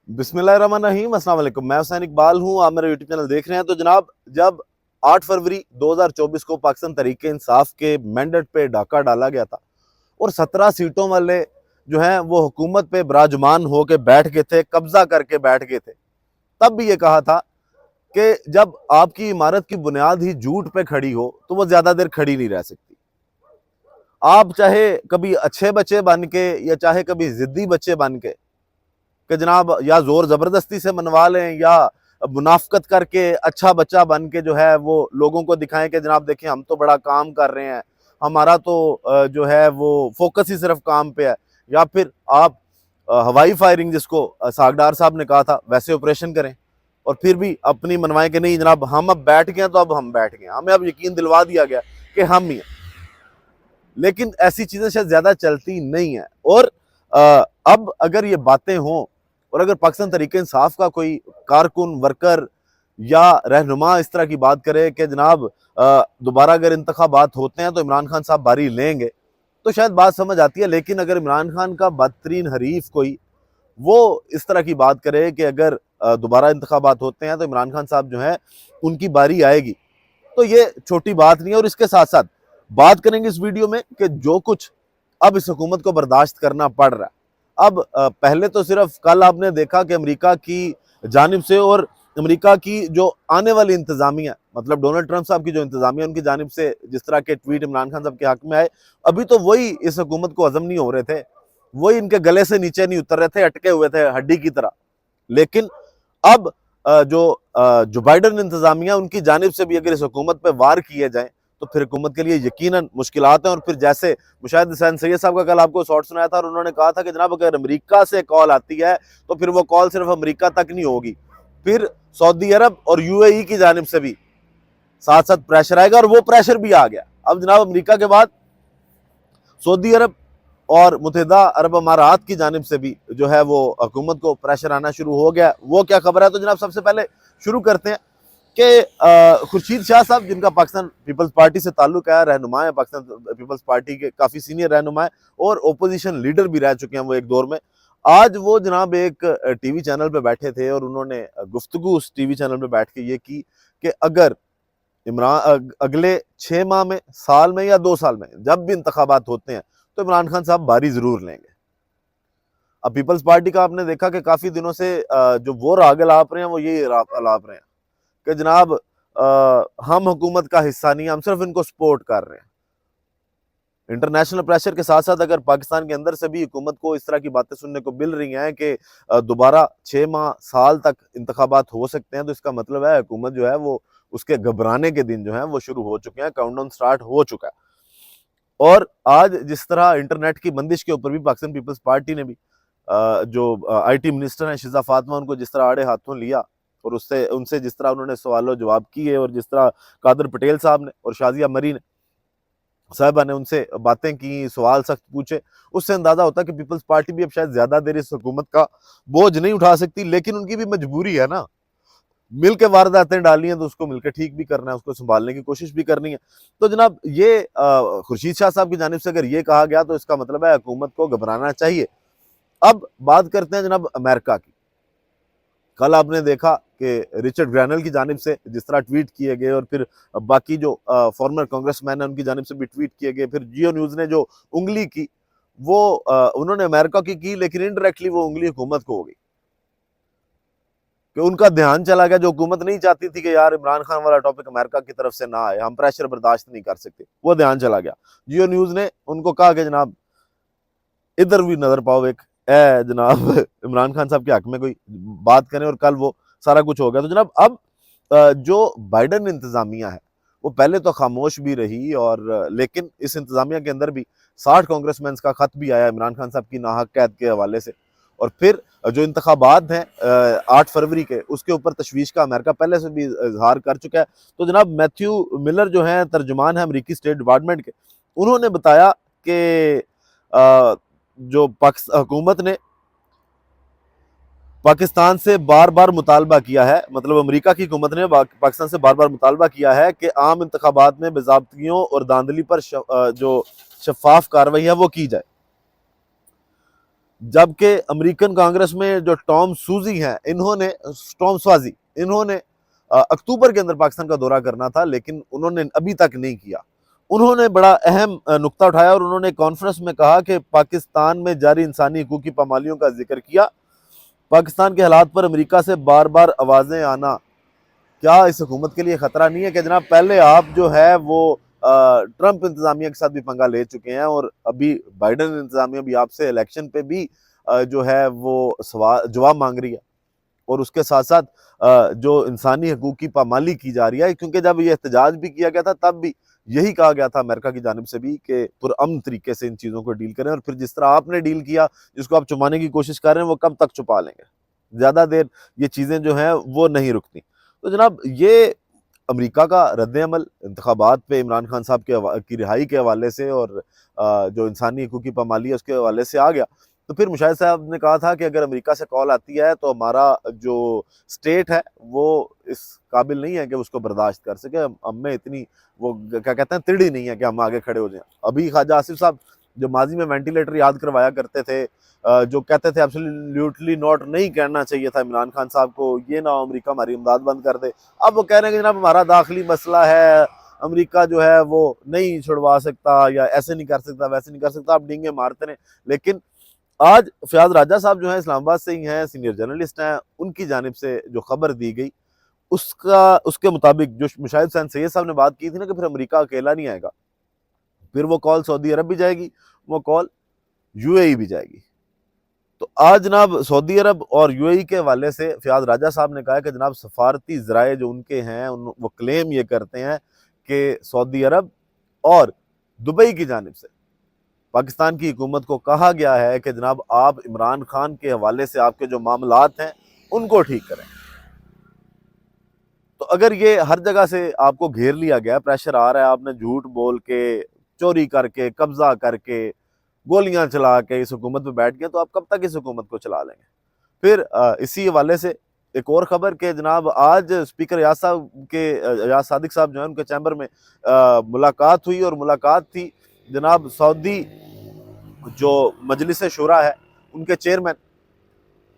بسم اللہ الرحمن الرحیم، السلام علیکم۔ میں حسین اقبال ہوں، آپ میرا یوٹیوب چینل دیکھ رہے ہیں۔ تو جناب، جب 8 فروری 2024 کو پاکستان تحریک انصاف کے مینڈیٹ پہ ڈاکہ ڈالا گیا تھا اور 17 سیٹوں والے جو ہیں وہ حکومت پہ براجمان ہو کے بیٹھ گئے تھے، قبضہ کر کے بیٹھ گئے تھے، تب بھی یہ کہا تھا کہ جب آپ کی عمارت کی بنیاد ہی جھوٹ پہ کھڑی ہو تو وہ زیادہ دیر کھڑی نہیں رہ سکتی۔ آپ چاہے کبھی اچھے بچے بن کے یا چاہے کبھی ضدی بچے بن کے کہ جناب یا زور زبردستی سے منوا لیں یا منافقت کر کے اچھا بچہ بن کے جو ہے وہ لوگوں کو دکھائیں کہ جناب دیکھیں ہم تو بڑا کام کر رہے ہیں، ہمارا تو جو ہے وہ فوکس ہی صرف کام پہ ہے، یا پھر آپ ہوائی فائرنگ جس کو ساگڈار صاحب نے کہا تھا ویسے آپریشن کریں اور پھر بھی اپنی منوائیں کہ نہیں جناب ہم اب بیٹھ گئے ہیں تو اب ہم بیٹھ گئے ہیں، ہمیں اب یقین دلوا دیا گیا کہ ہم ہی ہیں۔ لیکن ایسی چیزیں شاید زیادہ چلتی نہیں ہیں، اور اب اگر یہ باتیں ہوں اور اگر پاکستان تحریک انصاف کا کوئی کارکن، ورکر یا رہنما اس طرح کی بات کرے کہ جناب دوبارہ اگر انتخابات ہوتے ہیں تو عمران خان صاحب باری لیں گے، تو شاید بات سمجھ آتی ہے۔ لیکن اگر عمران خان کا بدترین حریف کوئی وہ اس طرح کی بات کرے کہ اگر دوبارہ انتخابات ہوتے ہیں تو عمران خان صاحب جو ہیں ان کی باری آئے گی، تو یہ چھوٹی بات نہیں ہے۔ اور اس کے ساتھ ساتھ بات کریں گے اس ویڈیو میں کہ جو کچھ اب اس حکومت کو برداشت کرنا پڑ رہا ہے۔ اب پہلے تو صرف کل آپ نے دیکھا کہ امریکہ کی جانب سے اور امریکہ کی جو آنے والی انتظامیہ، مطلب ڈونلڈ ٹرمپ صاحب کی جو انتظامیہ ان کی جانب سے جس طرح کے ٹویٹ عمران خان صاحب کے حق میں آئے، ابھی تو وہی اس حکومت کو ہضم نہیں ہو رہے تھے، وہی ان کے گلے سے نیچے نہیں اتر رہے تھے، اٹکے ہوئے تھے ہڈی کی طرح۔ لیکن اب جو بائیڈن انتظامیہ ان کی جانب سے بھی اگر اس حکومت پہ وار کیے جائیں تو پھر حکومت کے لیے یقیناً مشکلات ہیں۔ اور پھر جیسے مشاہد حسین سید صاحب کا کل آپ کو شارٹ سنایا تھا اور انہوں نے کہا تھا کہ جناب اگر امریکہ سے کال آتی ہے تو پھر وہ کال صرف امریکہ تک نہیں ہوگی، پھر سعودی عرب اور یو اے ای کی جانب سے بھی ساتھ ساتھ پریشر آئے گا، اور وہ پریشر بھی آ گیا۔ اب جناب امریکہ کے بعد سعودی عرب اور متحدہ عرب امارات کی جانب سے بھی جو ہے وہ حکومت کو پریشر آنا شروع ہو گیا۔ وہ کیا خبر ہے؟ تو جناب سب سے پہلے شروع کرتے ہیں کہ خورشید شاہ صاحب جن کا پاکستان پیپلز پارٹی سے تعلق ہے، رہنما ہے پاکستان پیپلز پارٹی کے، کافی سینئر رہنما ہے اور اپوزیشن لیڈر بھی رہ چکے ہیں وہ ایک دور میں۔ آج وہ جناب ایک ٹی وی چینل پہ بیٹھے تھے اور انہوں نے گفتگو اس ٹی وی چینل پہ بیٹھ کے یہ کی کہ اگر اگلے 6 ماہ میں، سال میں یا 2 سال میں جب بھی انتخابات ہوتے ہیں تو عمران خان صاحب باری ضرور لیں گے۔ اب پیپلز پارٹی کا آپ نے دیکھا کہ کافی دنوں سے جو وہ راگ الاپ رہے ہیں وہ یہی الاپ رہے ہیں کہ جناب ہم حکومت کا حصہ نہیں ہیں، ہم صرف ان کو سپورٹ کر رہے ہیں۔ انٹرنیشنل پریشر کے ساتھ ساتھ اگر پاکستان کے اندر سے بھی حکومت کو اس طرح کی باتیں سننے کو مل رہی ہیں کہ دوبارہ 6 ماہ، سال تک انتخابات ہو سکتے ہیں، تو اس کا مطلب ہے حکومت جو ہے وہ اس کے گھبرانے کے دن جو ہیں وہ شروع ہو چکے ہیں، کاؤنٹ ڈاؤن سٹارٹ ہو چکا ہے۔ اور آج جس طرح انٹرنیٹ کی بندش کے اوپر بھی پاکستان پیپلز پارٹی نے بھی جو آئی ٹی منسٹر ہیں شہزاد فاطمہ، ان کو جس طرح آڑے ہاتھوں لیا اور ان سے جس طرح انہوں نے سوال و جواب کیے، اور جس طرح قادر پٹیل صاحب نے اور شازیہ مری نے صاحبہ نے ان سے باتیں کی، سوال سخت پوچھے، اس سے اندازہ ہوتا ہے کہ پیپلز پارٹی بھی اب شاید زیادہ دیر اس حکومت کا بوجھ نہیں اٹھا سکتی، لیکن ان کی بھی مجبوری ہے نا، مل کے وارداتیں ڈالی ہیں تو اس کو مل کے ٹھیک بھی کرنا ہے، اس کو سنبھالنے کی کوشش بھی کرنی ہے۔ تو جناب یہ خورشید شاہ صاحب کی جانب سے اگر یہ کہا گیا تو اس کا مطلب ہے حکومت کو گھبرانا چاہیے۔ اب بات کرتے ہیں جناب امریکہ کی۔ کل آپ نے دیکھا کہ رچرڈ گرینل کی جانب سے جس طرح ٹویٹ کیے گئے، اور پھر باقی جو فارمر کانگریس مین ہیں ان کی جانب سے بھی ٹویٹ کیے گئے، پھر جیو نیوز نے جو انگلی کی وہ انہوں نے امریکہ کی لیکن انڈائریکٹلی وہ انگلی حکومت کو ہو گئی، کہ ان کا دھیان چلا گیا، جو حکومت نہیں چاہتی تھی کہ یار عمران خان والا ٹاپک امریکہ کی طرف سے نہ آئے، ہم پریشر برداشت نہیں کر سکتے، وہ دھیان چلا گیا۔ جیو نیوز نے ان کو کہا کہ جناب ادھر بھی نظر پاؤ، ایک اے جناب عمران خان صاحب کے حق میں کوئی بات کریں، اور کل وہ سارا کچھ ہو گیا۔ تو جناب اب جو بائیڈن انتظامیہ ہے وہ پہلے تو خاموش بھی رہی، اور لیکن اس انتظامیہ کے اندر بھی 60 کانگریس مینز کا خط بھی آیا عمران خان صاحب کی ناحق قید کے حوالے سے، اور پھر جو انتخابات ہیں 8 فروری کے، اس کے اوپر تشویش کا امریکہ پہلے سے بھی اظہار کر چکا ہے۔ تو جناب میتھیو ملر جو ہیں ترجمان ہیں امریکی اسٹیٹ ڈپارٹمنٹ کے، انہوں نے بتایا کہ جو حکومت نے پاکستان سے بار بار مطالبہ کیا ہے، مطلب امریکہ کی حکومت نے پاکستان سے بار بار مطالبہ کیا ہے کہ عام انتخابات میں باضابطگیوں اور دھاندلی پر جو شفاف کارروائی ہے وہ کی جائے۔ جبکہ امریکن کانگریس میں جو ٹام سوزی ہیں ٹام سوازی انہوں نے اکتوبر کے اندر پاکستان کا دورہ کرنا تھا، لیکن انہوں نے ابھی تک نہیں کیا۔ انہوں نے بڑا اہم نقطہ اٹھایا اور انہوں نے کانفرنس میں کہا کہ پاکستان میں جاری انسانی حقوق کی پامالیوں کا ذکر کیا۔ پاکستان کے حالات پر امریکہ سے بار بار آوازیں آنا کیا اس حکومت کے لیے خطرہ نہیں ہے کہ جناب پہلے آپ جو ہے وہ ٹرمپ انتظامیہ کے ساتھ بھی پنگا لے چکے ہیں، اور ابھی بائیڈن انتظامیہ بھی آپ سے الیکشن پہ بھی جو ہے وہ جواب مانگ رہی ہے، اور اس کے ساتھ ساتھ جو انسانی حقوق کی پامالی کی جا رہی ہے، کیونکہ جب یہ احتجاج بھی کیا گیا تھا تب بھی یہی کہا گیا تھا امریکہ کی جانب سے بھی کہ پرامن طریقے سے ان چیزوں کو ڈیل کریں، اور پھر جس طرح آپ نے ڈیل کیا، جس کو آپ چھپانے کی کوشش کر رہے ہیں، وہ کب تک چھپا لیں گے؟ زیادہ دیر یہ چیزیں جو ہیں وہ نہیں رکتی۔ تو جناب یہ امریکہ کا رد عمل انتخابات پہ عمران خان صاحب کی رہائی کے حوالے سے اور جو انسانی حقوق کی پامالی ہے اس کے حوالے سے آ گیا، تو پھر مشاہد صاحب نے کہا تھا کہ اگر امریکہ سے کال آتی ہے تو ہمارا جو اسٹیٹ ہے وہ اس قابل نہیں ہے کہ اس کو برداشت کر سکے، ہم میں اتنی وہ کیا کہتے ہیں تڑی نہیں ہے کہ ہم آگے کھڑے ہو جائیں۔ ابھی خواجہ آصف صاحب جو ماضی میں وینٹیلیٹر یاد کروایا کرتے تھے، جو کہتے تھے ایبسلیوٹلی ناٹ نہیں کہنا چاہیے تھا عمران خان صاحب کو، یہ نہ امریکہ ہماری امداد بند کر دے، اب وہ کہہ رہے ہیں کہ جناب ہمارا داخلی مسئلہ ہے، امریکہ جو ہے وہ نہیں چھڑوا سکتا، یا ایسے نہیں کر سکتا ویسے نہیں کر سکتا، آپ ڈینگے مارتے رہیں۔ لیکن آج فیاض راجہ صاحب جو ہیں اسلام آباد سے ہی ہیں، سینئر جرنلسٹ ہیں، ان کی جانب سے جو خبر دی گئی اس کے مطابق جو مشاہد حسین سید صاحب نے بات کی تھی نا کہ پھر امریکہ اکیلا نہیں آئے گا، پھر وہ کال سعودی عرب بھی جائے گی، وہ کال یو اے ای بھی جائے گی۔ تو آج جناب سعودی عرب اور یو اے ای کے حوالے سے فیاض راجہ صاحب نے کہا کہ جناب سفارتی ذرائع جو ان کے ہیں وہ کلیم یہ کرتے ہیں کہ سعودی عرب اور دبئی کی جانب سے پاکستان کی حکومت کو کہا گیا ہے کہ جناب آپ عمران خان کے حوالے سے آپ کے جو معاملات ہیں ان کو ٹھیک کریں۔ تو اگر یہ ہر جگہ سے آپ کو گھیر لیا گیا، پریشر آ رہا ہے، آپ نے جھوٹ بول کے، چوری کر کے، قبضہ کر کے، گولیاں چلا کے اس حکومت پہ بیٹھ گئے، تو آپ کب تک اس حکومت کو چلا لیں گے؟ پھر اسی حوالے سے ایک اور خبر کہ جناب آج اسپیکر ایاز صادق صاحب جو ہیں ان کے چیمبر میں ملاقات ہوئی، اور ملاقات تھی جناب سعودی جو مجلس شورا ہے ان کے چیئرمین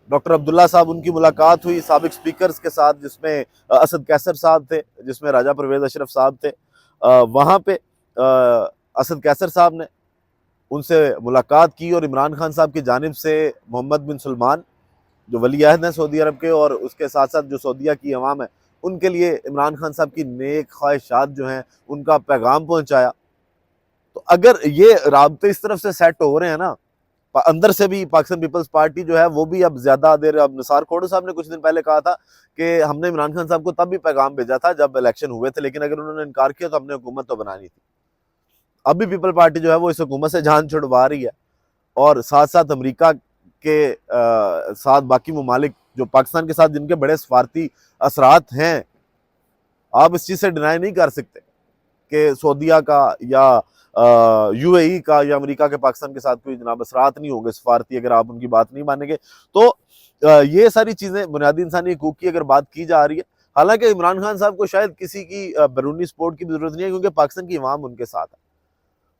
ڈاکٹر عبداللہ صاحب، ان کی ملاقات ہوئی سابق سپیکرز کے ساتھ، جس میں اسد قیصر صاحب تھے، جس میں راجہ پرویز اشرف صاحب تھے۔ وہاں پہ اسد قیصر صاحب نے ان سے ملاقات کی، اور عمران خان صاحب کی جانب سے محمد بن سلمان جو ولی عہد ہیں سعودی عرب کے، اور اس کے ساتھ ساتھ جو سعودیہ کی عوام ہے ان کے لیے عمران خان صاحب کی نیک خواہشات جو ہیں ان کا پیغام پہنچایا۔ تو اگر یہ رابطے اس طرف سے سیٹ ہو رہے ہیں نا، اندر سے بھی پاکستان پیپلز پارٹی جو ہے وہ بھی اب زیادہ دیر، اب نثار کھوڑو صاحب نے کچھ دن پہلے کہا تھا کہ ہم نے عمران خان صاحب کو تب بھی پیغام بھیجا تھا جب الیکشن ہوئے تھے، لیکن اگر انہوں نے انکار کیا تو ہم نے حکومت تو بنانی تھی۔ اب بھی پیپل پارٹی جو ہے وہ اس حکومت سے جان چھڑوا رہی ہے، اور ساتھ ساتھ امریکہ کے ساتھ باقی ممالک جو پاکستان کے ساتھ جن کے بڑے سفارتی اثرات ہیں، آپ اس چیز سے ڈینائی نہیں کر سکتے کہ سعودیہ کا یا یو اے ای کا یا امریکہ کے پاکستان کے ساتھ کوئی جناب اثرات نہیں ہوں گے سفارتی، اگر آپ ان کی بات نہیں مانیں گے۔ تو یہ ساری چیزیں بنیادی انسانی حقوق کی اگر بات کی جا رہی ہے، حالانکہ عمران خان صاحب کو شاید کسی کی بیرونی سپورٹ کی بھی ضرورت نہیں ہے، کیونکہ پاکستان کی عوام ان کے ساتھ ہے۔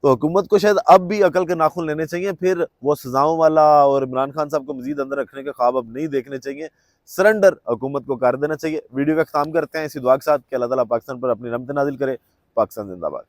تو حکومت کو شاید اب بھی عقل کے ناخن لینے چاہیے، پھر وہ سزاؤں والا اور عمران خان صاحب کو مزید اندر رکھنے کے خواب اب نہیں دیکھنے چاہیے، سرنڈر حکومت کو کر دینا چاہیے۔ ویڈیو کا اختتام کرتے ہیں اسی دعا کے ساتھ کہ اللہ تعالیٰ پاکستان پر اپنی رحمت نازل کرے۔ پاکستان زندہ باد۔